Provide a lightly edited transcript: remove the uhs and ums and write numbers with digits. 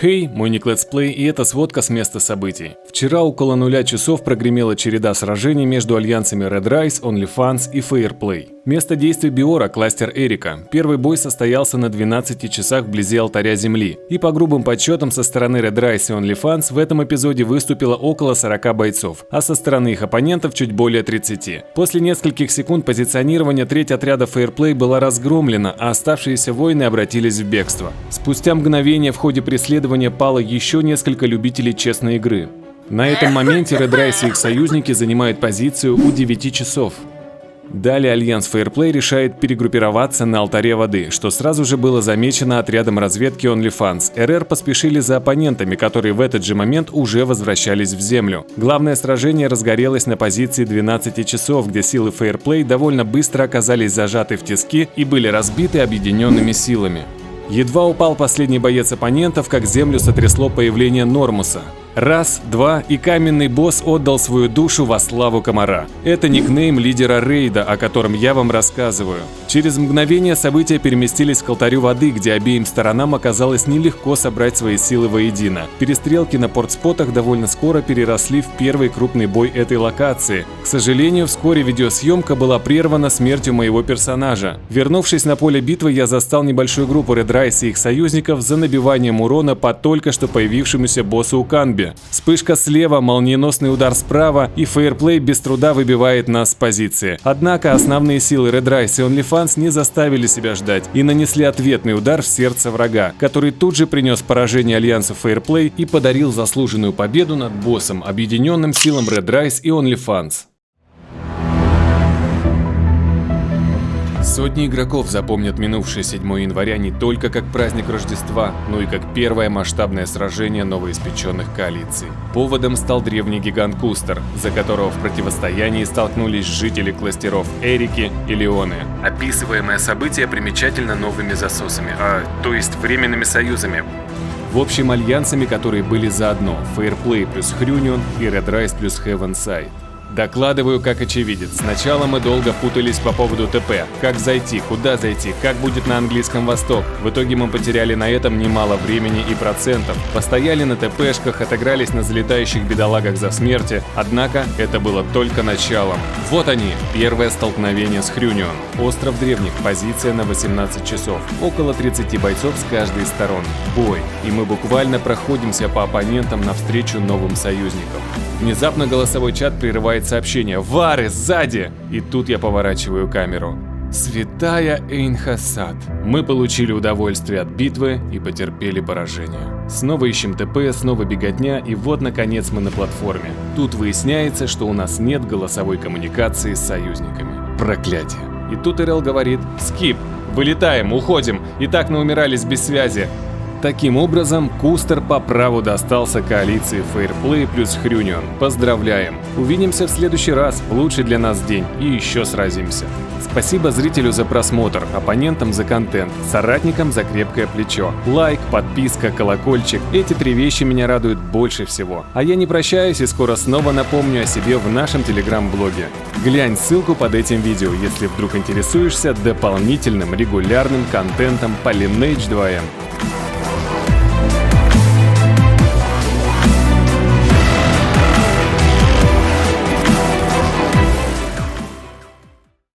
Хей, мой ник летсплей, и это сводка с места событий. Вчера около 0 часов прогремела череда сражений между альянсами Red Rise, OnlyFans и Fairplay. Место действия Биора – кластер Эрика. Первый бой состоялся на 12 часах вблизи алтаря Земли. И по грубым подсчетам со стороны Red Rise и OnlyFans в этом эпизоде выступило около 40 бойцов, а со стороны их оппонентов чуть более 30. После нескольких секунд позиционирования треть отряда Fairplay была разгромлена, а оставшиеся воины обратились в бегство. Спустя мгновение в ходе преследования пало еще несколько любителей честной игры. На этом моменте Red Rise и их союзники занимают позицию у 9 часов. Далее альянс Fairplay решает перегруппироваться на алтаре воды, что сразу же было замечено отрядом разведки OnlyFans. РР поспешили за оппонентами, которые в этот же момент уже возвращались в землю. Главное сражение разгорелось на позиции 12 часов, где силы Fairplay довольно быстро оказались зажаты в тиски и были разбиты объединенными силами. Едва упал последний боец оппонентов, как землю сотрясло появление Нормуса. Раз, два, и каменный босс отдал свою душу во славу комара. Это никнейм лидера рейда, о котором я вам рассказываю. Через мгновение события переместились к алтарю воды, где обеим сторонам оказалось нелегко собрать свои силы воедино. Перестрелки на портспотах довольно скоро переросли в первый крупный бой этой локации. К сожалению, вскоре видеосъемка была прервана смертью моего персонажа. Вернувшись на поле битвы, я застал небольшую группу Red Rise и их союзников за набиванием урона по только что появившемуся боссу Уканби. Вспышка слева, молниеносный удар справа, и Fairplay без труда выбивает нас с позиции. Однако основные силы Red Rise и OnlyFans не заставили себя ждать и нанесли ответный удар в сердце врага, который тут же принес поражение альянсу Fairplay и подарил заслуженную победу над боссом, объединенным силам Red Rise и OnlyFans. Сотни игроков запомнят минувшее 7 января не только как праздник Рождества, но и как первое масштабное сражение новоиспеченных коалиций. Поводом стал древний гигант Кустер, за которого в противостоянии столкнулись жители кластеров Эрики и Леоны. Описываемое событие примечательно новыми засосами, то есть временными союзами. В общем, альянсами, которые были заодно: Fairplay плюс Хрюнион и Red Rise плюс Heavenside. Докладываю как очевидец. Сначала мы долго путались по поводу ТП. Как зайти, куда зайти, как будет на английском Восток. В итоге мы потеряли на этом немало времени и процентов. Постояли на ТПшках, отыгрались на залетающих бедолагах за смерти. Однако это было только началом. Вот они, первое столкновение с Хрюнион. Остров древних, позиция на 18 часов. Около 30 бойцов с каждой из сторон. Бой. И мы буквально проходимся по оппонентам навстречу новым союзникам. Внезапно голосовой чат прерывает сообщение: «Вары, сзади!» И тут я поворачиваю камеру. Святая Эйнхасад. Мы получили удовольствие от битвы и потерпели поражение. Снова ищем ТП, снова беготня, и вот наконец мы на платформе. Тут выясняется, что у нас нет голосовой коммуникации с союзниками. Проклятие. И тут РЛ говорит: «Скип, вылетаем, уходим, и так наумирались без связи». Таким образом, Кустер по праву достался коалиции Fairplay плюс Хрюнион. Поздравляем! Увидимся в следующий раз, в лучший для нас день, и еще сразимся. Спасибо зрителю за просмотр, оппонентам за контент, соратникам за крепкое плечо. Лайк, подписка, колокольчик – эти 3 вещи меня радуют больше всего. А я не прощаюсь и скоро снова напомню о себе в нашем телеграм-блоге. Глянь ссылку под этим видео, если вдруг интересуешься дополнительным регулярным контентом по Lineage 2M.